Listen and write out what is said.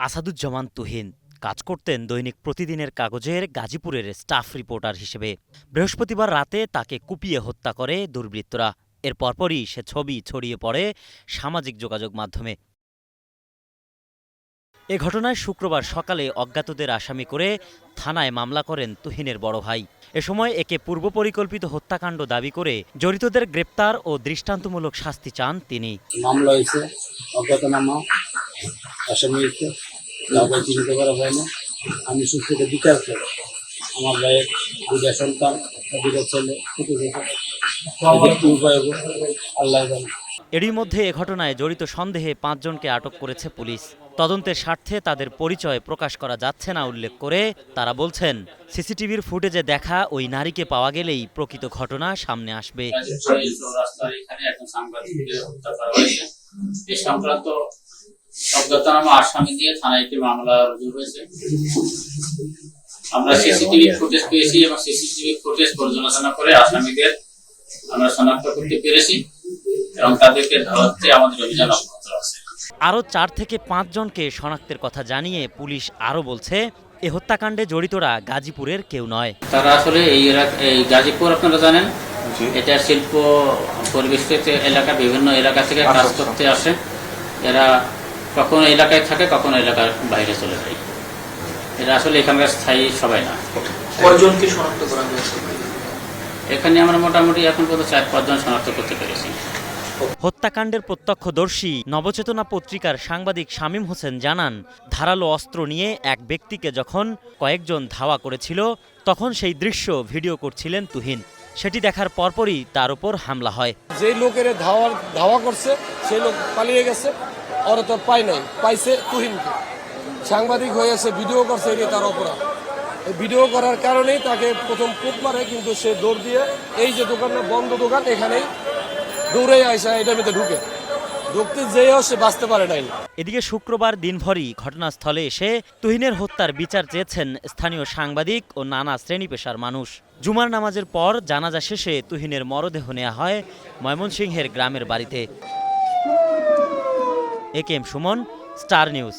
আসাদুজ্জামান তুহিন কাজ করতেন দৈনিক প্রতিদিনের কাগজের গাজীপুরের স্টাফ রিপোর্টার হিসেবে। বৃহস্পতিবার রাতে তাকে কুপিয়ে হত্যা করে দুর্বৃত্তরা। এর পরপরই সে ছবি ছড়িয়ে পড়ে সামাজিক যোগাযোগ মাধ্যমে। এ ঘটনায় শুক্রবার সকালে অজ্ঞাতদের আসামি করে থানায় মামলা করেন তুহিনের বড় ভাই। এ সময় একে পূর্বপরিকল্পিত হত্যাকাণ্ড দাবি করে জড়িতদের গ্রেপ্তার ও দৃষ্টান্তমূলক শাস্তি চান তিনি। মামলা হয়েছে, অজ্ঞাতনামা আসামি হয়েছে, কাউকে চিনতে করা হয় না। আমি সুস্থতা বিচার চাই। আমার ভাইয়ের দুটা সন্তান, দুটা ছেলে, ছোটো ছোটো, এদের কি উপায় হবে আল্লাহ জানে। এরই মধ্যে এ ঘটনায় জড়িত সন্দেহে ৫ জনকে আটক করেছে পুলিশ। তদন্তের স্বার্থে তাদের পরিচয় প্রকাশ করা যাচ্ছে না উল্লেখ করে তারা বলছেন, সিসিটিভির ফুটেজে দেখা ওই নারীকে পাওয়া গেলেই প্রকৃত ঘটনা সামনে আসবে। অজ্ঞাতনামা আসামি দিয়ে থানায় একটি মামলা রুজু হয়েছে। আমরা সিসিটিভি ফুটেজ পেয়েছি এবং সিসিটিভি ফুটেজ পর্যালোচনা করে আসামিদের আমরা শনাক্ত করতে পেরেছি এবং তাদেরকে ধরতে আমাদের অভিযান অব্যাহত আছে। আরও ৪ থেকে ৫ জনকে শনাক্তের কথা জানিয়ে পুলিশ আরও বলছে, এ হত্যাকাণ্ডে জড়িতরা গাজীপুরের কেউ নয়। তারা আসলে এই গাজীপুর আপনারা জানেন, এটা শিল্প পরিবেষ্টিত এলাকা, বিভিন্ন এলাকা থেকে কাজ করতে আসে। এরা কখনো এলাকায় থাকে, কখনো এলাকার বাইরে চলে যায়। এরা আসলে এখানকার স্থায়ী সবাই না। কয়জনকে শনাক্ত করা হয়েছে? এখানে আমরা মোটামুটি এখন পর্যন্ত ৪-৫ জন শনাক্ত করতে পেরেছি। হত্যাকাণ্ডের প্রত্যক্ষদর্শী নবচেতনা পত্রিকার সাংবাদিক শামীম হোসেন জানান, ধারালো অস্ত্র নিয়ে এক ব্যক্তিকে যখন কয়েকজন ধাওয়া করেছিল তখন সেই দৃশ্য ভিডিও করছিলেন তুহিন। সেটি দেখার পরপরই তার উপর হামলা হয়। যে লোকের ধাওয়া করছে সেই লোক পালিয়ে গেছে, ওরা তো পায় নাই, পাইছে তুহিনকে। সাংবাদিক হয়েছে, ভিডিও করছে, এটাই তার অপরাধ। ভিডিও করার কারণেই তাকে প্রথম কুপ মারে, কিন্তু সে দৌড় দিয়ে এই যে দোকানটা বন্ধ দোকান, এখানেই দৌড়ে আসা, এটার মধ্যে ঢুকতে যেয়েও সে বাঁচতে পারে নাই। এদিকে শুক্রবার দিনভরই ঘটনাস্থলে এসে তুহিনের হত্যার বিচার চেয়েছেন স্থানীয় সাংবাদিক ও নানা শ্রেণী পেশার মানুষ। জুমার নামাজের পর জানাজা শেষে তুহিনের মরদেহ নেওয়া হয় ময়মনসিংহের গ্রামের বাড়িতে। A K M Suman, star news.